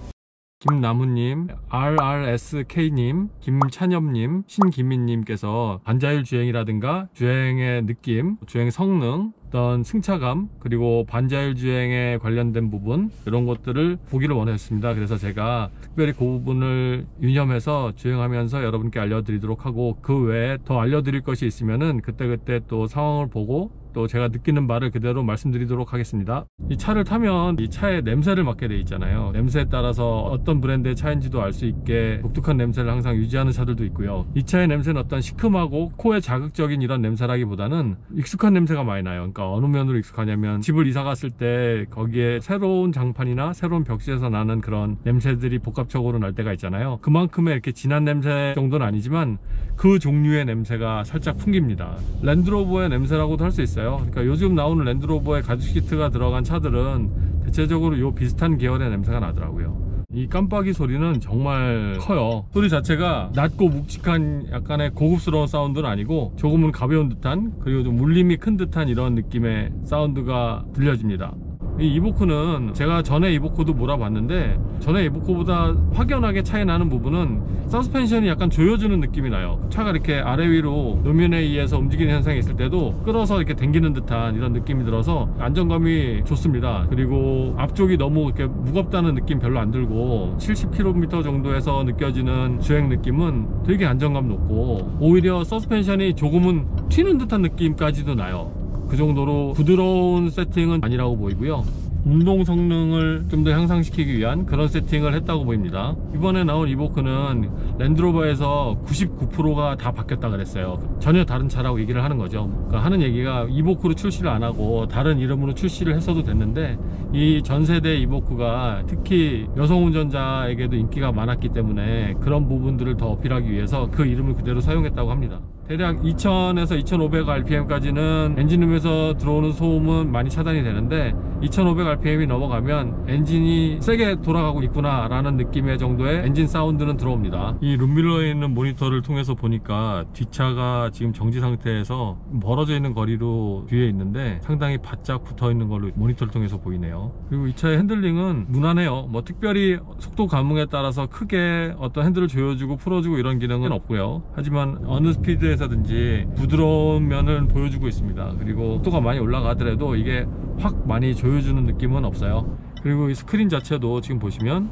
김나무님, RRSK님, 김찬엽님, 신기민님께서 반자율 주행이라든가 주행의 느낌, 주행 성능, 어떤 승차감, 그리고 반자율 주행에 관련된 부분 이런 것들을 보기를 원했습니다. 그래서 제가 특별히 그 부분을 유념해서 주행하면서 여러분께 알려드리도록 하고, 그 외에 더 알려드릴 것이 있으면은 그때그때 또 상황을 보고 또 제가 느끼는 바를 그대로 말씀드리도록 하겠습니다. 이 차를 타면 이 차의 냄새를 맡게 돼 있잖아요. 냄새에 따라서 어떤 브랜드의 차인지도 알 수 있게 독특한 냄새를 항상 유지하는 차들도 있고요. 이 차의 냄새는 어떤 시큼하고 코에 자극적인 이런 냄새라기보다는 익숙한 냄새가 많이 나요. 그러니까 어느 면으로 익숙하냐면 집을 이사 갔을 때 거기에 새로운 장판이나 새로운 벽지에서 나는 그런 냄새들이 복합적으로 날 때가 있잖아요. 그만큼의 이렇게 진한 냄새 정도는 아니지만 그 종류의 냄새가 살짝 풍깁니다. 랜드로버의 냄새라고도 할 수 있어요. 그러니까 요즘 나오는 랜드로버의 가죽 시트가 들어간 차들은 대체적으로 요 비슷한 계열의 냄새가 나더라고요. 이 깜빡이 소리는 정말 커요. 소리 자체가 낮고 묵직한 약간의 고급스러운 사운드는 아니고 조금은 가벼운 듯한, 그리고 좀 울림이 큰 듯한 이런 느낌의 사운드가 들려집니다. 이 이보크는 제가 전에 이보크도 몰아봤는데 전에 이보크보다 확연하게 차이 나는 부분은 서스펜션이 약간 조여주는 느낌이 나요. 차가 이렇게 아래 위로 노면에 의해서 움직이는 현상이 있을 때도 끌어서 이렇게 당기는 듯한 이런 느낌이 들어서 안정감이 좋습니다. 그리고 앞쪽이 너무 이렇게 무겁다는 느낌 별로 안 들고 70km 정도에서 느껴지는 주행 느낌은 되게 안정감 높고, 오히려 서스펜션이 조금은 튀는 듯한 느낌까지도 나요. 그 정도로 부드러운 세팅은 아니라고 보이고요. 운동 성능을 좀 더 향상시키기 위한 그런 세팅을 했다고 보입니다. 이번에 나온 이보크는 랜드로버에서 99%가 다 바뀌었다 그랬어요. 전혀 다른 차라고 얘기를 하는 거죠. 그러니까 하는 얘기가 이보크로 출시를 안 하고 다른 이름으로 출시를 했어도 됐는데, 이 전세대 이보크가 특히 여성 운전자에게도 인기가 많았기 때문에 그런 부분들을 더 어필하기 위해서 그 이름을 그대로 사용했다고 합니다. 대략 2000에서 2500rpm까지는 엔진룸에서 들어오는 소음은 많이 차단이 되는데 2500rpm이 넘어가면 엔진이 세게 돌아가고 있구나 라는 느낌의 정도의 엔진 사운드는 들어옵니다. 이 룸밀러에 있는 모니터를 통해서 보니까 뒷차가 지금 정지 상태에서 멀어져 있는 거리로 뒤에 있는데 상당히 바짝 붙어 있는 걸로 모니터를 통해서 보이네요. 그리고 이 차의 핸들링은 무난해요. 뭐 특별히 속도 감흥에 따라서 크게 어떤 핸들을 조여주고 풀어주고 이런 기능은 없고요. 하지만 어느 스피드에서든지 부드러운 면을 보여주고 있습니다. 그리고 속도가 많이 올라가더라도 이게 확 많이 조여주는 느낌은 없어요. 그리고 이 스크린 자체도 지금 보시면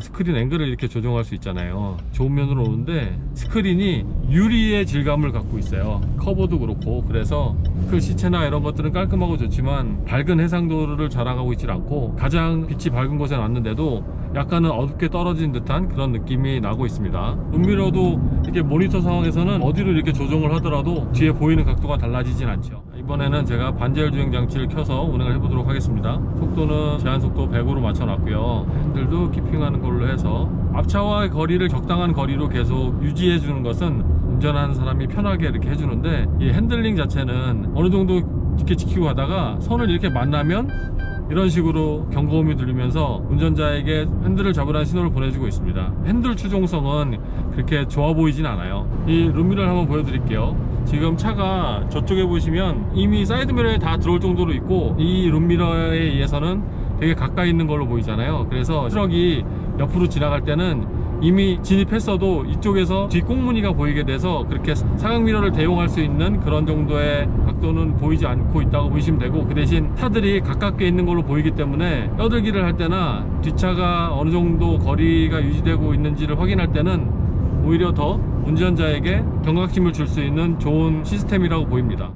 스크린 앵글을 이렇게 조정할 수 있잖아요. 좋은 면으로 오는데 스크린이 유리의 질감을 갖고 있어요. 커버도 그렇고. 그래서 시체나 이런 것들은 깔끔하고 좋지만 밝은 해상도를 자랑하고 있질 않고, 가장 빛이 밝은 곳에 놨는데도 약간은 어둡게 떨어진 듯한 그런 느낌이 나고 있습니다. 룸미러도 이렇게 모니터 상황에서는 어디로 이렇게 조정을 하더라도 뒤에 보이는 각도가 달라지진 않죠. 이번에는 제가 반자율 주행 장치를 켜서 운행을 해보도록 하겠습니다. 속도는 제한속도 100으로 맞춰놨고요. 핸들도 키핑하는 걸로 해서 앞차와의 거리를 적당한 거리로 계속 유지해 주는 것은 운전하는 사람이 편하게 이렇게 해주는데, 이 핸들링 자체는 어느 정도 이렇게 지키고 가다가 선을 이렇게 만나면 이런 식으로 경고음이 들리면서 운전자에게 핸들을 잡으라는 신호를 보내주고 있습니다. 핸들 추종성은 그렇게 좋아 보이진 않아요. 이 룸미러를 한번 보여드릴게요. 지금 차가 저쪽에 보시면 이미 사이드미러에 다 들어올 정도로 있고, 이 룸미러에 의해서는 되게 가까이 있는 걸로 보이잖아요. 그래서 트럭이 옆으로 지나갈 때는 이미 진입했어도 이쪽에서 뒷꽁무니가 보이게 돼서 그렇게 사각미러를 대용할 수 있는 그런 정도의 각도는 보이지 않고 있다고 보시면 되고, 그 대신 차들이 가깝게 있는 걸로 보이기 때문에 떠들기를 할 때나 뒷차가 어느 정도 거리가 유지되고 있는지를 확인할 때는 오히려 더 운전자에게 경각심을 줄 수 있는 좋은 시스템이라고 보입니다.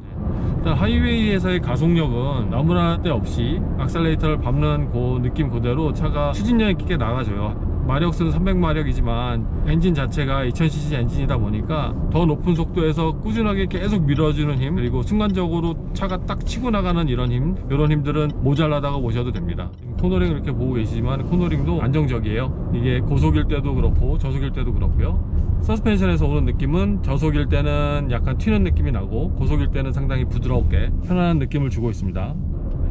일단 하이웨이에서의 가속력은 아무나 때 없이 악셀레이터를 밟는 그 느낌 그대로 차가 추진력 있게 나가줘요. 마력수는 300마력이지만 엔진 자체가 2000cc 엔진이다 보니까 더 높은 속도에서 꾸준하게 계속 밀어주는 힘, 그리고 순간적으로 차가 딱 치고 나가는 이런 힘, 이런 힘들은 모자라다고 보셔도 됩니다. 코너링을 이렇게 보고 계시지만 코너링도 안정적이에요. 이게 고속일 때도 그렇고 저속일 때도 그렇고요. 서스펜션에서 오는 느낌은 저속일 때는 약간 튀는 느낌이 나고, 고속일 때는 상당히 부드럽게 편안한 느낌을 주고 있습니다.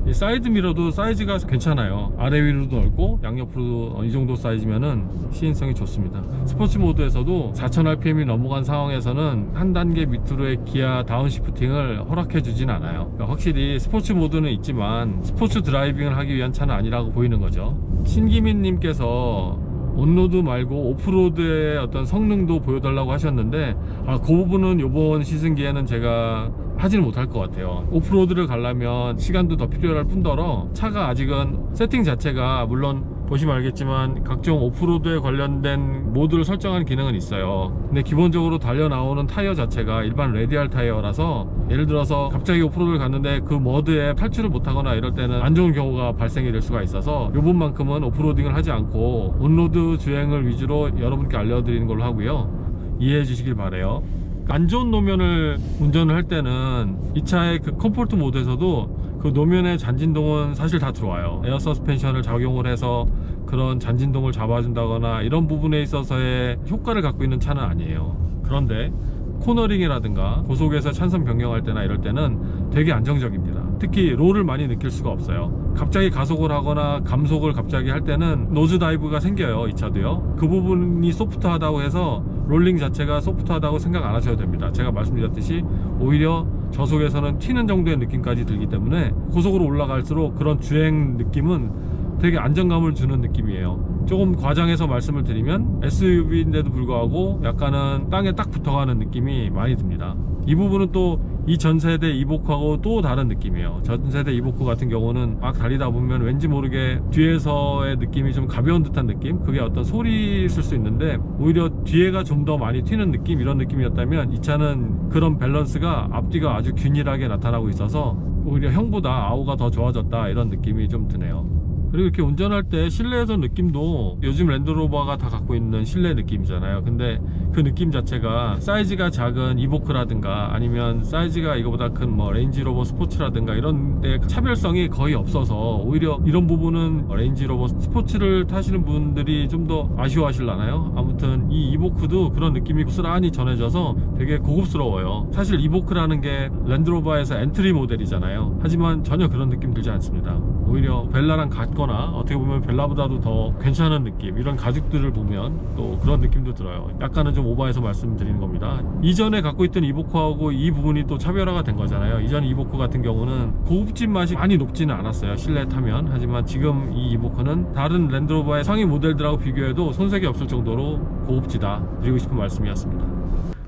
이 사이드 미러도 사이즈가 괜찮아요. 아래 위로도 넓고 양옆으로도 이 정도 사이즈면은 시인성이 좋습니다. 스포츠 모드에서도 4000rpm이 넘어간 상황에서는 한 단계 밑으로의 기아 다운시프팅을 허락해 주진 않아요. 그러니까 확실히 스포츠 모드는 있지만 스포츠 드라이빙을 하기 위한 차는 아니라고 보이는 거죠. 신기민 님께서 온로드 말고 오프로드의 어떤 성능도 보여달라고 하셨는데, 그 부분은 이번 시즌기에는 제가 하지는 못할 것 같아요. 오프로드를 가려면 시간도 더 필요할 뿐더러 차가 아직은 세팅 자체가, 물론 보시면 알겠지만 각종 오프로드에 관련된 모드를 설정한 기능은 있어요. 근데 기본적으로 달려 나오는 타이어 자체가 일반 레디알 타이어라서, 예를 들어서 갑자기 오프로드를 갔는데 그 머드에 탈출을 못하거나 이럴 때는 안 좋은 경우가 발생이 될 수가 있어서 요번만큼은 오프로딩을 하지 않고 온로드 주행을 위주로 여러분께 알려드리는 걸로 하고요. 이해해 주시길 바래요. 안 좋은 노면을 운전을 할 때는 이 차의 그 컴포트 모드에서도 그 노면의 잔진동은 사실 다 들어와요. 에어 서스펜션을 작용을 해서 그런 잔진동을 잡아준다거나 이런 부분에 있어서의 효과를 갖고 있는 차는 아니에요. 그런데 코너링이라든가 고속에서 차선 변경할 때나 이럴 때는 되게 안정적입니다. 특히 롤을 많이 느낄 수가 없어요. 갑자기 가속을 하거나 감속을 갑자기 할 때는 노즈 다이브가 생겨요. 이 차도요. 그 부분이 소프트하다고 해서 롤링 자체가 소프트하다고 생각 안 하셔도 됩니다. 제가 말씀드렸듯이 오히려 저속에서는 튀는 정도의 느낌까지 들기 때문에 고속으로 올라갈수록 그런 주행 느낌은 되게 안정감을 주는 느낌이에요. 조금 과장해서 말씀을 드리면 SUV인데도 불구하고 약간은 땅에 딱 붙어가는 느낌이 많이 듭니다. 이 부분은 또 이 전세대 이보크하고 또 다른 느낌이에요. 전세대 이보크 같은 경우는 막 달리다 보면 왠지 모르게 뒤에서의 느낌이 좀 가벼운 듯한 느낌, 그게 어떤 소리일 수 있는데 오히려 뒤에가 좀 더 많이 튀는 느낌, 이런 느낌이었다면 이 차는 그런 밸런스가 앞뒤가 아주 균일하게 나타나고 있어서 오히려 형보다 아우가 더 좋아졌다, 이런 느낌이 좀 드네요. 그리고 이렇게 운전할 때 실내에서 느낌도 요즘 랜드로버가 다 갖고 있는 실내 느낌이잖아요. 근데 그 느낌 자체가 사이즈가 작은 이보크라든가 아니면 사이즈가 이거보다 큰 뭐 레인지로버 스포츠라든가 이런 데 차별성이 거의 없어서 오히려 이런 부분은 레인지로버 스포츠를 타시는 분들이 좀 더 아쉬워하실라나요? 아무튼 이 이보크도 그런 느낌이 고스란히 전해져서 되게 고급스러워요. 사실 이보크라는 게 랜드로버에서 엔트리 모델이잖아요. 하지만 전혀 그런 느낌 들지 않습니다. 오히려 벨라랑 같거나 어떻게 보면 벨라보다도 더 괜찮은 느낌, 이런 가죽들을 보면 또 그런 느낌도 들어요. 약간은 좀 오버해서 말씀드리는 겁니다. 이전에 갖고 있던 이보크하고 이 부분이 또 차별화가 된 거잖아요. 이전 이보크 같은 경우는 고급진 맛이 많이 높지는 않았어요, 실내 타면. 하지만 지금 이 이보크는 다른 랜드로버의 상위 모델들하고 비교해도 손색이 없을 정도로 고급지다, 드리고 싶은 말씀이었습니다.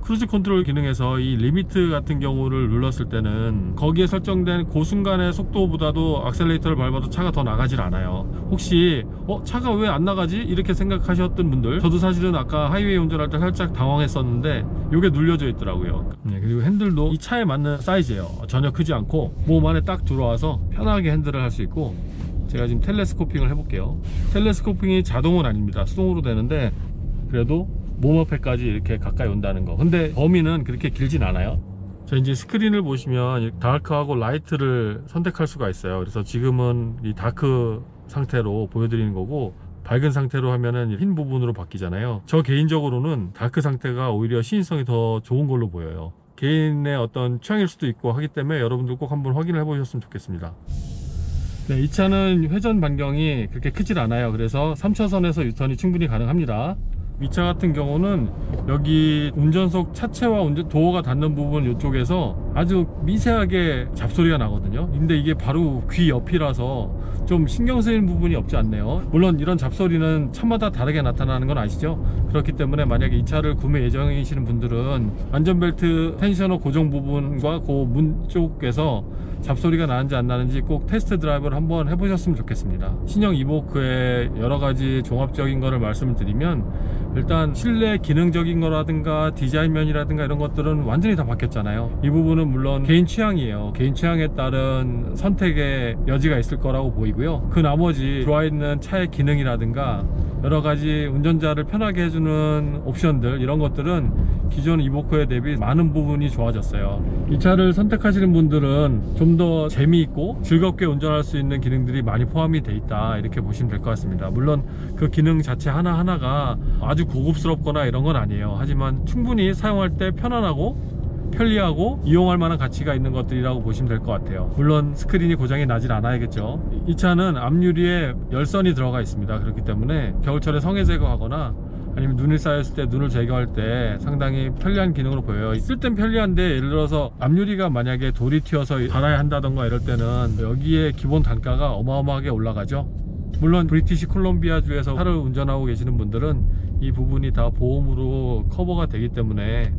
크루즈 컨트롤 기능에서 이 리미트 같은 경우를 눌렀을 때는 거기에 설정된 그 순간의 속도보다도 악셀레이터를 밟아도 차가 더 나가질 않아요. 혹시 차가 왜 안 나가지? 이렇게 생각하셨던 분들, 저도 사실은 아까 하이웨이 운전할 때 살짝 당황했었는데 이게 눌려져 있더라고요. 그리고 핸들도 이 차에 맞는 사이즈예요. 전혀 크지 않고 몸 안에 딱 들어와서 편하게 핸들을 할 수 있고, 제가 지금 텔레스코핑을 해볼게요. 텔레스코핑이 자동은 아닙니다. 수동으로 되는데 그래도 몸 앞에까지 이렇게 가까이 온다는 거. 근데 범위는 그렇게 길진 않아요. 자, 이제 스크린을 보시면 다크하고 라이트를 선택할 수가 있어요. 그래서 지금은 이 다크 상태로 보여드리는 거고, 밝은 상태로 하면은 흰 부분으로 바뀌잖아요. 저 개인적으로는 다크 상태가 오히려 시인성이 더 좋은 걸로 보여요. 개인의 어떤 취향일 수도 있고 하기 때문에 여러분들 꼭 한번 확인을 해 보셨으면 좋겠습니다. 네, 이 차는 회전 반경이 그렇게 크질 않아요. 그래서 3차선에서 유턴이 충분히 가능합니다. 이 차 같은 경우는 여기 운전석 차체와 도어가 닿는 부분 이쪽에서 아주 미세하게 잡소리가 나거든요. 근데 이게 바로 귀 옆이라서 좀 신경 쓰이는 부분이 없지 않네요. 물론 이런 잡소리는 차마다 다르게 나타나는 건 아시죠? 그렇기 때문에 만약에 이 차를 구매 예정이시는 분들은 안전벨트 텐셔너 고정 부분과 그 문 쪽에서 잡소리가 나는지 안 나는지 꼭 테스트 드라이브를 한번 해보셨으면 좋겠습니다. 신형 이보크의 여러가지 종합적인 거를 말씀을 드리면, 일단 실내 기능적인 거라든가 디자인 면이라든가 이런 것들은 완전히 다 바뀌었잖아요. 이 부분은 물론 개인 취향이에요. 개인 취향에 따른 선택의 여지가 있을 거라고 보이고요. 그 나머지 들어와 있는 차의 기능이라든가 여러가지 운전자를 편하게 해주는 옵션들, 이런 것들은 기존 이보크에 대비 많은 부분이 좋아졌어요. 이 차를 선택하시는 분들은 좀 더 재미있고 즐겁게 운전할 수 있는 기능들이 많이 포함이 돼 있다, 이렇게 보시면 될 것 같습니다. 물론 그 기능 자체 하나하나가 아주 고급스럽거나 이런 건 아니에요. 하지만 충분히 사용할 때 편안하고 편리하고 이용할 만한 가치가 있는 것들이라고 보시면 될 것 같아요. 물론 스크린이 고장이 나질 않아야겠죠. 이 차는 앞유리에 열선이 들어가 있습니다. 그렇기 때문에 겨울철에 성에 제거하거나 아니면 눈이 쌓였을 때 눈을 제거할 때 상당히 편리한 기능으로 보여요. 쓸 땐 편리한데, 예를 들어서 앞유리가 만약에 돌이 튀어서 갈아야 한다던가 이럴 때는 여기에 기본 단가가 어마어마하게 올라가죠. 물론 브리티시 콜롬비아주에서 차를 운전하고 계시는 분들은 이 부분이 다 보험으로 커버가 되기 때문에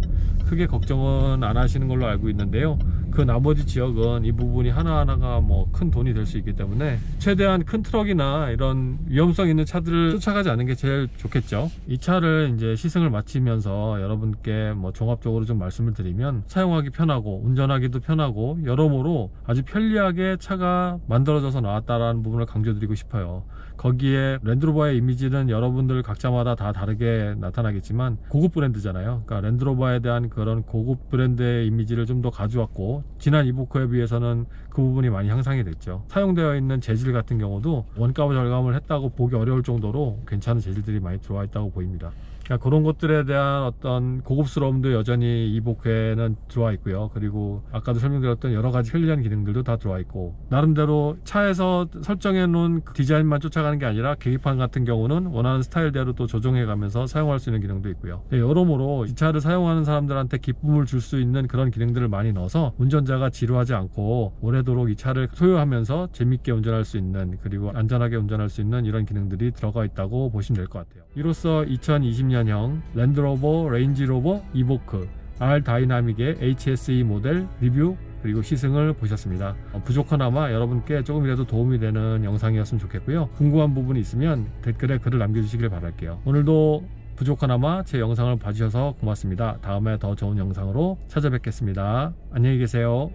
크게 걱정은 안 하시는 걸로 알고 있는데요. 그 나머지 지역은 이 부분이 하나하나가 뭐 큰 돈이 될 수 있기 때문에 최대한 큰 트럭이나 이런 위험성 있는 차들을 쫓아가지 않는 게 제일 좋겠죠. 이 차를 이제 시승을 마치면서 여러분께 뭐 종합적으로 좀 말씀을 드리면, 사용하기 편하고 운전하기도 편하고 여러모로 아주 편리하게 차가 만들어져서 나왔다라는 부분을 강조드리고 싶어요. 거기에 랜드로버의 이미지는 여러분들 각자마다 다 다르게 나타나겠지만 고급 브랜드잖아요. 그러니까 랜드로버에 대한 그런 고급 브랜드의 이미지를 좀 더 가져왔고, 지난 이보크에 비해서는 그 부분이 많이 향상이 됐죠. 사용되어 있는 재질 같은 경우도 원가 절감을 했다고 보기 어려울 정도로 괜찮은 재질들이 많이 들어와 있다고 보입니다. 그러니까 그런 것들에 대한 어떤 고급스러움도 여전히 이보크에는 들어와 있고요. 그리고 아까도 설명드렸던 여러가지 편리한 기능들도 다 들어와 있고, 나름대로 차에서 설정해 놓은 디자인만 쫓아가는 게 아니라 계기판 같은 경우는 원하는 스타일대로 또 조정해 가면서 사용할 수 있는 기능도 있고요. 여러모로 이 차를 사용하는 사람들한테 기쁨을 줄 수 있는 그런 기능들을 많이 넣어서 운전자가 지루하지 않고 오래도록 이 차를 소유하면서 재밌게 운전할 수 있는, 그리고 안전하게 운전할 수 있는 이런 기능들이 들어가 있다고 보시면 될 것 같아요. 이로써 2020년형 랜드로버 레인지로버 이보크 R 다이나믹의 HSE 모델 리뷰 그리고 시승을 보셨습니다. 부족하나마 여러분께 조금이라도 도움이 되는 영상이었으면 좋겠고요. 궁금한 부분이 있으면 댓글에 글을 남겨주시길 바랄게요. 오늘도 부족하나마 제 영상을 봐주셔서 고맙습니다. 다음에 더 좋은 영상으로 찾아뵙겠습니다. 안녕히 계세요.